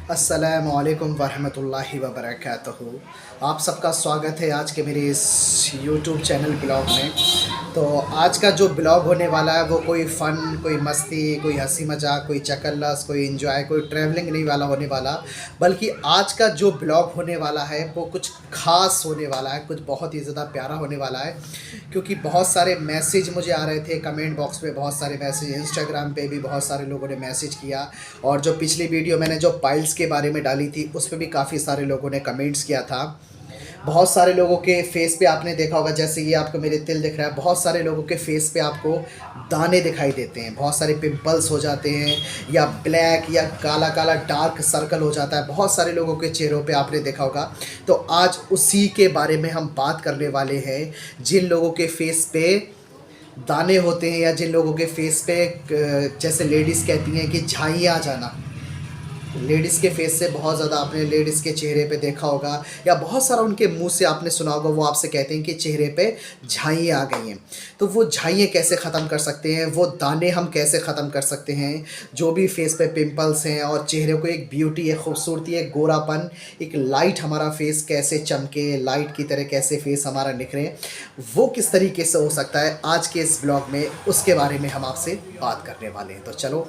अस्सलामुअलैकुम वरहमतुल्लाहि वबरकातुहू। आप सबका स्वागत है आज के मेरे इस यूट्यूब चैनल ब्लॉग में। तो आज का जो ब्लॉग होने वाला है वो कोई फ़न, कोई मस्ती, कोई हंसी मजाक, कोई चकल्लस, कोई एंजॉय, कोई ट्रैवलिंग नहीं वाला होने वाला, बल्कि आज का जो ब्लॉग होने वाला है वो कुछ ख़ास होने वाला है, कुछ बहुत ही ज़्यादा प्यारा होने वाला है। क्योंकि बहुत सारे मैसेज मुझे आ रहे थे कमेंट बॉक्स में, बहुत सारे मैसेज इंस्टाग्राम पे भी बहुत सारे लोगों ने मैसेज किया, और जो पिछली वीडियो मैंने जो पाइल्स के बारे में डाली थी उस पर भी काफ़ी सारे लोगों ने कमेंट्स किया था। बहुत सारे लोगों के फेस पे आपने देखा होगा, जैसे ये आपको मेरे तिल दिख रहा है, बहुत सारे लोगों के फेस पे आपको दाने दिखाई देते हैं, बहुत सारे पिंपल्स हो जाते हैं, या ब्लैक या काला काला डार्क सर्कल हो जाता है बहुत सारे लोगों के चेहरों पे, आपने देखा होगा। तो आज उसी के बारे में हम बात करने वाले हैं। जिन लोगों के फेस पे दाने होते हैं, या जिन लोगों के फेस पे जैसे लेडीज़ कहती हैं कि झाइयाँ आ जाना, लेडीज़ के फेस से बहुत ज़्यादा आपने लेडीज़ के चेहरे पे देखा होगा, या बहुत सारा उनके मुंह से आपने सुना होगा, वो आपसे कहते हैं कि चेहरे पे झाइयाँ आ गई हैं। तो वो झाइयाँ कैसे ख़त्म कर सकते हैं, वो दाने हम कैसे ख़त्म कर सकते हैं, जो भी फेस पे पिंपल्स हैं, और चेहरे को एक ब्यूटी है, खूबसूरती है, गोरापन, एक लाइट हमारा फेस कैसे चमके, लाइट की तरह कैसे फेस हमारा निखरे, वो किस तरीके से हो सकता है, आज के इस ब्लॉग में उसके बारे में हम आपसे बात करने वाले हैं। तो चलो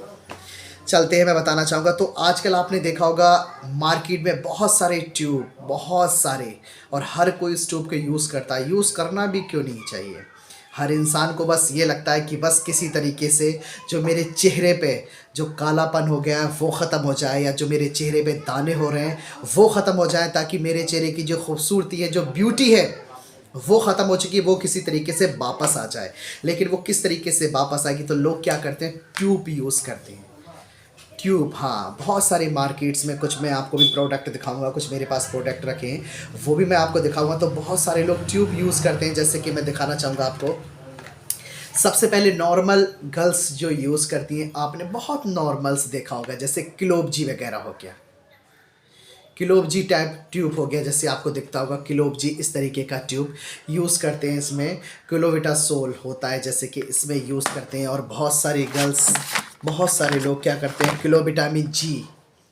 चलते हैं, मैं बताना चाहूँगा। तो आजकल आपने देखा होगा मार्केट में बहुत सारे ट्यूब, बहुत सारे, और हर कोई इस ट्यूब को यूज़ करता है। यूज़ करना भी क्यों नहीं चाहिए, हर इंसान को बस ये लगता है कि बस किसी तरीके से जो मेरे चेहरे पे जो कालापन हो गया है वो ख़त्म हो जाए, या जो मेरे चेहरे पे दाने हो रहे हैं वो ख़त्म हो जाए, ताकि मेरे चेहरे की जो खूबसूरती है, जो ब्यूटी है, वो ख़त्म हो चुकी है, वो किसी तरीके से वापस आ जाए। लेकिन वो किस तरीके से वापस आएगी, तो लोग क्या करते हैं, ट्यूब यूज़ करते हैं। ट्यूब, हाँ, बहुत सारे मार्केट्स में, कुछ मैं आपको भी प्रोडक्ट दिखाऊंगा, कुछ मेरे पास प्रोडक्ट रखे हैं वो भी मैं आपको दिखाऊंगा। तो बहुत सारे लोग ट्यूब यूज़ करते हैं, जैसे कि मैं दिखाना चाहूँगा आपको। सबसे पहले नॉर्मल गर्ल्स जो यूज़ करती हैं, आपने बहुत नॉर्मल्स देखा होगा, जैसे क्लोबजी वगैरह हो गया, क्लोबजी टाइप ट्यूब हो गया, जैसे आपको दिखता होगा क्लोबजी, इस तरीके का ट्यूब यूज़ करते हैं। इसमें क्लोविटासोल होता है, जैसे कि इसमें यूज़ करते हैं। और बहुत सारी गर्ल्स, बहुत सारे लोग क्या करते हैं, किलो विटामिन जी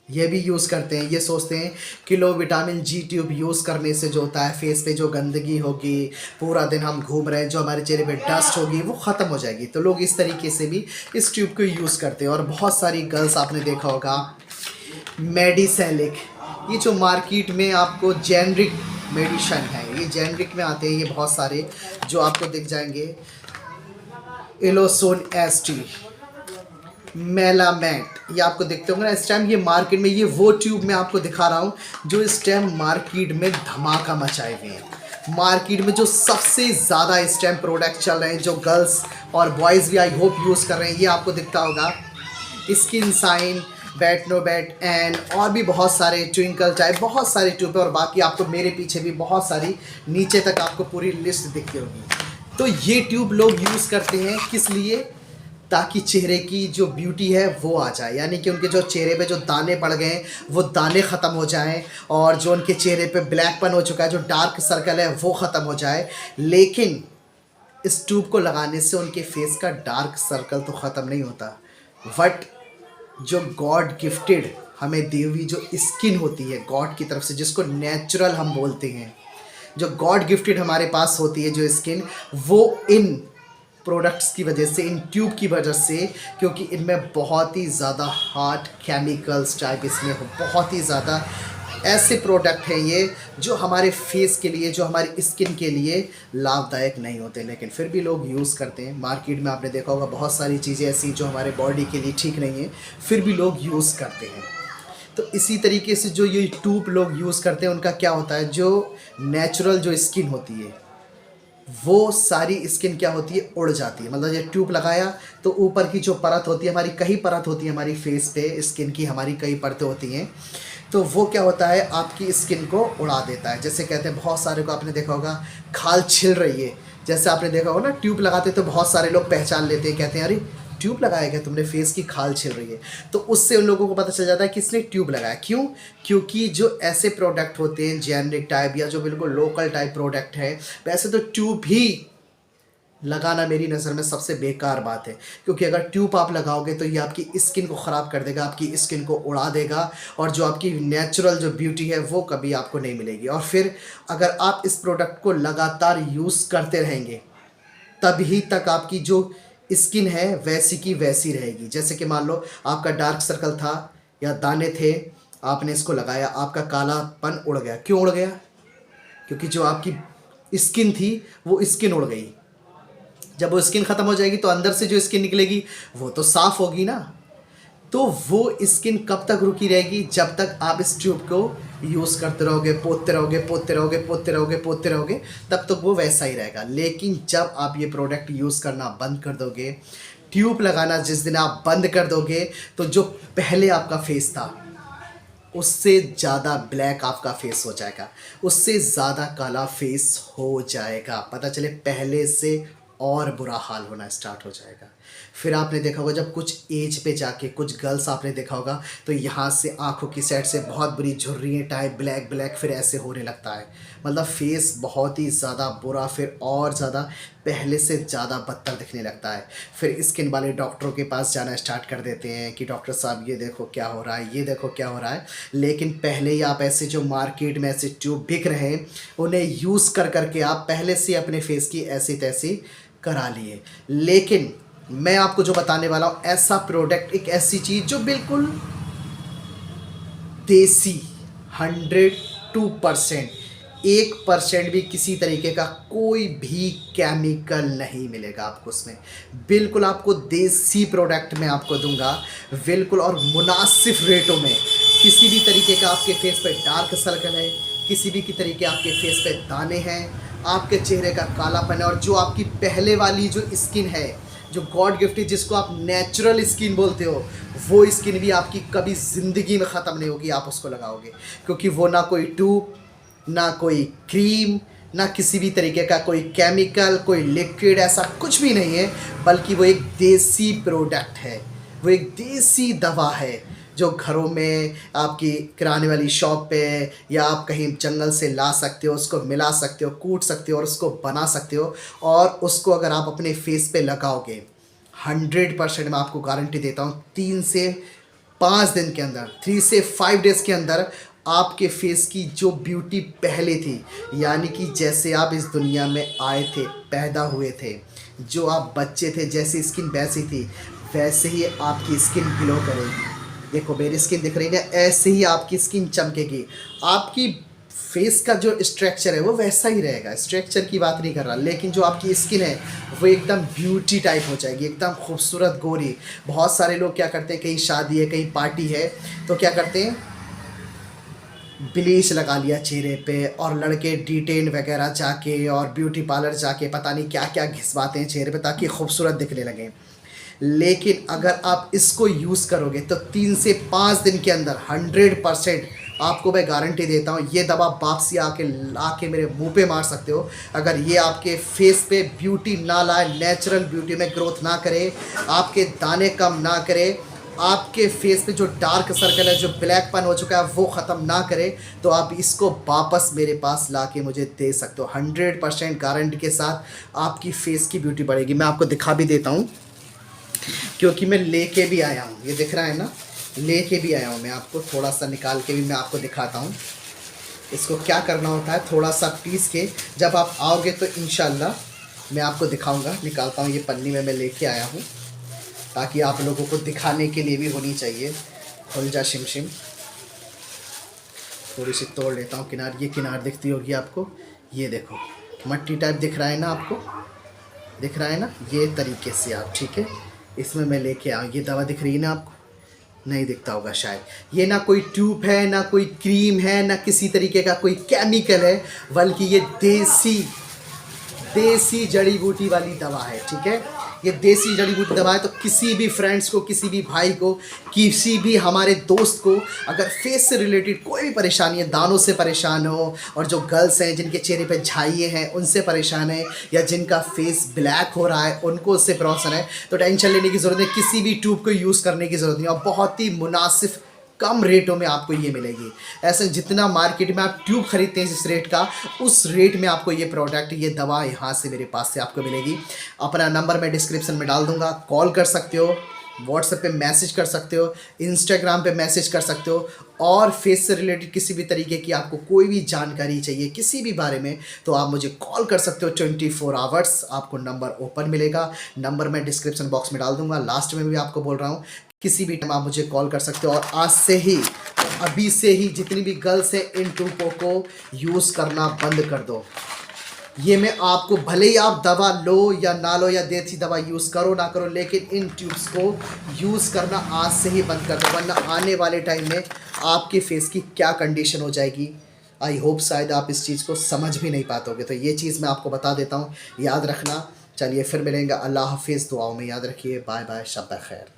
ये भी यूज़ करते हैं। ये सोचते हैं किलो विटामिन जी ट्यूब यूज़ करने से जो होता है, फेस पे जो गंदगी होगी, पूरा दिन हम घूम रहे हैं, जो हमारे चेहरे पे डस्ट होगी वो ख़त्म हो जाएगी। तो लोग इस तरीके से भी इस ट्यूब को यूज़ करते हैं। और बहुत सारी गर्ल्स आपने देखा होगा मेडिसेलिक, ये जो मार्केट में आपको जेनरिक मेडिसन है, ये जेनरिक में आते हैं, ये बहुत सारे जो आपको दिख जाएंगे, एलोसोन एसटी, मेलामेट, ये आपको दिखते होंगे ना इस टाइम। ये मार्केट में, ये वो ट्यूब मैं आपको दिखा रहा हूँ जो इस टाइम मार्केट में धमाका मचाए हुए हैं। मार्केट में जो सबसे ज़्यादा इस टाइम प्रोडक्ट चल रहे हैं, जो गर्ल्स और बॉयज़ भी आई होप यूज़ कर रहे हैं, ये आपको दिखता होगा स्किन साइन, बैटनोबैट एंड और भी बहुत सारे, ट्विंकल टाइप, बहुत सारे ट्यूब है। और बाकी आपको मेरे पीछे भी बहुत सारी, नीचे तक आपको पूरी लिस्ट दिखती होगी। तो ये ट्यूब लोग यूज़ करते हैं किस लिए, ताकि चेहरे की जो ब्यूटी है वो आ जाए, यानी कि उनके जो चेहरे पे जो दाने पड़ गए हैं वो दाने ख़त्म हो जाएं, और जो उनके चेहरे पे ब्लैकपन हो चुका है, जो डार्क सर्कल है वो ख़त्म हो जाए। लेकिन इस ट्यूब को लगाने से उनके फेस का डार्क सर्कल तो ख़त्म नहीं होता, बट जो गॉड गिफ्टेड हमें दी हुई जो स्किन होती है गॉड की तरफ से, जिसको नेचुरल हम बोलते हैं, जो गॉड गिफ्टेड हमारे पास होती है जो स्किन, वो इन प्रोडक्ट्स की वजह से, इन ट्यूब की वजह से, क्योंकि इनमें बहुत ही ज़्यादा हार्ड केमिकल्स टाइप इसमें बहुत ही ज़्यादा ऐसे प्रोडक्ट हैं ये जो हमारे फेस के लिए, जो हमारी स्किन के लिए लाभदायक नहीं होते, लेकिन फिर भी लोग यूज़ करते हैं। मार्केट में आपने देखा होगा बहुत सारी चीज़ें ऐसी जो हमारे बॉडी के लिए ठीक नहीं है, फिर भी लोग यूज़ करते हैं। तो इसी तरीके से जो ये ट्यूब लोग यूज़ करते हैं, उनका क्या होता है, जो नेचुरल जो स्किन होती है वो सारी स्किन क्या होती है, उड़ जाती है। मतलब ये ट्यूब लगाया तो ऊपर की जो परत होती है हमारी, कई परत होती है हमारी फेस पे, स्किन की हमारी कई परतें होती हैं, तो वो क्या होता है, आपकी स्किन को उड़ा देता है। जैसे कहते हैं, बहुत सारे को आपने देखा होगा खाल छिल रही है, जैसे आपने देखा होगा ना, ट्यूब लगाते तो बहुत सारे लोग पहचान लेते हैं, कहते हैं अरे ट्यूब लगाया गया, तुमने फेस की खाल छिल रही है। तो उससे उन लोगों को पता चल जाता है कि इसने ट्यूब लगाया। क्यों? क्योंकि जो ऐसे प्रोडक्ट होते हैं जेनरिक टाइप, या जो बिल्कुल लोकल टाइप प्रोडक्ट है, वैसे तो ट्यूब ही लगाना मेरी नज़र में सबसे बेकार बात है, क्योंकि अगर ट्यूब आप लगाओगे तो ये आपकी स्किन को ख़राब कर देगा, आपकी स्किन को उड़ा देगा और जो आपकी नेचुरल जो ब्यूटी है वो कभी आपको नहीं मिलेगी। और फिर अगर आप इस प्रोडक्ट को लगातार यूज़ करते रहेंगे तभी तक आपकी जो स्किन है वैसी की वैसी रहेगी। जैसे कि मान लो आपका डार्क सर्कल था या दाने थे, आपने इसको लगाया, आपका कालापन उड़ गया। क्यों उड़ गया? क्योंकि जो आपकी स्किन थी वो स्किन उड़ गई। जब वो स्किन ख़त्म हो जाएगी तो अंदर से जो स्किन निकलेगी वो तो साफ़ होगी ना। तो वो स्किन कब तक रुकी रहेगी? जब तक आप इस ट्यूब को यूज़ करते रहोगे, पोतते रहोगे, पोतते रहोगे, पोतते रहोगे, पोतते रहोगे, तब तक वो वैसा ही रहेगा। लेकिन जब आप ये प्रोडक्ट यूज़ करना बंद कर दोगे, ट्यूब लगाना जिस दिन आप बंद कर दोगे, तो जो पहले आपका फेस था उससे ज़्यादा ब्लैक आपका फेस हो जाएगा, उससे ज़्यादा काला फेस हो जाएगा। पता चले पहले से और बुरा हाल होना स्टार्ट हो जाएगा। फिर आपने देखा होगा जब कुछ एज पे जाके कुछ गर्ल्स आपने देखा होगा तो यहाँ से आंखों की साइड से बहुत बुरी झुर्रियाँ टाइप ब्लैक ब्लैक फिर ऐसे होने लगता है। मतलब फेस बहुत ही ज़्यादा बुरा, फिर और ज़्यादा पहले से ज़्यादा बदतर दिखने लगता है। फिर स्किन वाले डॉक्टरों के पास जाना स्टार्ट कर देते हैं कि डॉक्टर साहब ये देखो क्या हो रहा है, ये देखो क्या हो रहा है। लेकिन पहले ही आप ऐसे जो मार्केट में ऐसे ट्यूब बिक रहे हैं उन्हें यूज़ कर करके आप पहले से अपने फेस की ऐसी तैसी करा लिए। लेकिन मैं आपको जो बताने वाला हूँ ऐसा प्रोडक्ट, एक ऐसी चीज़ जो बिल्कुल देसी 102%, 1% भी किसी तरीके का कोई भी केमिकल नहीं मिलेगा आपको उसमें। बिल्कुल आपको देसी प्रोडक्ट मैं आपको दूंगा बिल्कुल, और मुनासिब रेटों में। किसी भी तरीके का आपके फेस पे डार्क सर्कल है, किसी भी तरीके आपके फेस पे दाने हैं, आपके चेहरे का कालापन है, और जो आपकी पहले वाली जो स्किन है जो गॉड गिफ्टेड जिसको आप नेचुरल स्किन बोलते हो, वो स्किन भी आपकी कभी ज़िंदगी में ख़त्म नहीं होगी। आप उसको लगाओगे क्योंकि वो ना कोई ट्यूब, ना कोई क्रीम, ना किसी भी तरीके का कोई केमिकल, कोई लिक्विड, ऐसा कुछ भी नहीं है, बल्कि वो एक देसी प्रोडक्ट है। वो एक देसी दवा है जो घरों में आपकी किराने वाली शॉप पे या आप कहीं जंगल से ला सकते हो, उसको मिला सकते हो, कूट सकते हो और उसको बना सकते हो। और उसको अगर आप अपने फेस पे लगाओगे 100% मैं आपको गारंटी देता हूँ 3 से 5 दिन के अंदर, 3 से 5 डेज़ के अंदर आपके फेस की जो ब्यूटी पहले थी, यानी कि जैसे आप इस दुनिया में आए थे, पैदा हुए थे, जो आप बच्चे थे, जैसी स्किन वैसी थी, वैसे ही आपकी स्किन ग्लो करेगी। देखो मेरी स्किन दिख रही है, ऐसे ही आपकी स्किन चमकेगी। आपकी फेस का जो स्ट्रक्चर है वो वैसा ही रहेगा, स्ट्रक्चर की बात नहीं कर रहा, लेकिन जो आपकी स्किन है वो एकदम ब्यूटी टाइप हो जाएगी, एकदम खूबसूरत गोरी। बहुत सारे लोग क्या करते हैं, कहीं शादी है, कहीं पार्टी है, तो क्या करते हैं, ब्लीच लगा लिया चेहरे पे, और लड़के डिटेन वगैरह जाके और ब्यूटी पार्लर जाके पता नहीं क्या क्या घिसवाते हैं चेहरे पे ताकि खूबसूरत दिखने लगें। लेकिन अगर आप इसको यूज़ करोगे तो 3 से 5 दिन के अंदर 100% आपको मैं गारंटी देता हूँ, ये दवा वापसी आके मेरे मुंह पे मार सकते हो। अगर ये आपके फेस पे ब्यूटी ना लाए, नेचुरल ब्यूटी में ग्रोथ ना करे, आपके दाने कम ना करे, आपके फेस पे जो डार्क सर्कल है, जो ब्लैकपन हो चुका है वो ख़त्म ना करे, तो आप इसको वापस मेरे पास ला के मुझे दे सकते हो। 100% गारंटी के साथ आपकी फेस की ब्यूटी बढ़ेगी। मैं आपको दिखा भी देता हूँ क्योंकि मैं लेके भी आया हूँ, ये दिख रहा है ना, लेके भी आया हूँ मैं। आपको थोड़ा सा निकाल के भी मैं आपको दिखाता हूँ। इसको क्या करना होता है, थोड़ा सा पीस के जब आप आओगे तो इंशाल्लाह मैं आपको दिखाऊंगा। निकालता हूँ, ये पन्नी में मैं लेके आया हूँ ताकि आप लोगों को दिखाने के लिए भी होनी चाहिए। खुल जा शिमशिम, थोड़ी सी तोड़ लेता हूँ किनार। ये किनार दिखती होगी आपको, ये देखो मट्टी टाइप दिख रहा है ना, आपको दिख रहा है ना, ये तरीके से आप, ठीक है, इसमें मैं लेके आऊँ। ये दवा दिख रही है ना आपको, नहीं दिखता होगा शायद। ये ना कोई ट्यूब है, ना कोई क्रीम है, ना किसी तरीके का कोई केमिकल है, बल्कि ये देसी जड़ी बूटी वाली दवा है, ठीक है। ये देसी जड़ी बूटी दवा है, तो किसी भी फ्रेंड्स को, किसी भी भाई को, किसी भी हमारे दोस्त को अगर फेस से रिलेटेड कोई भी परेशानी है, दानों से परेशान हो, और जो गर्ल्स हैं जिनके चेहरे पे झाइयाँ हैं उनसे परेशान है, या जिनका फेस ब्लैक हो रहा है उनको उससे प्रॉब्लम है, तो टेंशन लेने की ज़रूरत नहीं, किसी भी ट्यूब को यूज़ करने की ज़रूरत नहीं। और बहुत ही मुनासिब कम रेटों में आपको ये मिलेगी। ऐसे जितना मार्केट में आप ट्यूब खरीदते हैं जिस रेट का, उस रेट में आपको ये प्रोडक्ट, ये दवा यहाँ से मेरे पास से आपको मिलेगी। अपना नंबर मैं डिस्क्रिप्शन में डाल दूँगा, कॉल कर सकते हो, व्हाट्सएप पे मैसेज कर सकते हो, इंस्टाग्राम पे मैसेज कर सकते हो, और फेस से रिलेटेड किसी भी तरीके की आपको कोई भी जानकारी चाहिए किसी भी बारे में तो आप मुझे कॉल कर सकते हो। 24 आवर्स आपको नंबर ओपन मिलेगा। नंबर मैं डिस्क्रिप्शन बॉक्स में डाल दूंगा, लास्ट में भी आपको बोल रहा हूँ, किसी भी टाइम आप मुझे कॉल कर सकते हो। और आज से ही, अभी से ही जितनी भी गर्ल्स हैं इन ट्यूबों को यूज़ करना बंद कर दो। ये मैं आपको, भले ही आप दवा लो या ना लो या देसी दवा यूज़ करो ना करो, लेकिन इन ट्यूब्स को यूज़ करना आज से ही बंद कर दो, वरना आने वाले टाइम में आपके फेस की क्या कंडीशन हो जाएगी। आई होप शायद आप इस चीज़ को समझ भी नहीं पाते, तो ये चीज़ मैं आपको बता देता हूँ, याद रखना। चलिए फिर मिलेंगे, अल्लाह हाफिज़, दुआओं में याद रखिए, बाय बाय, शब खैर।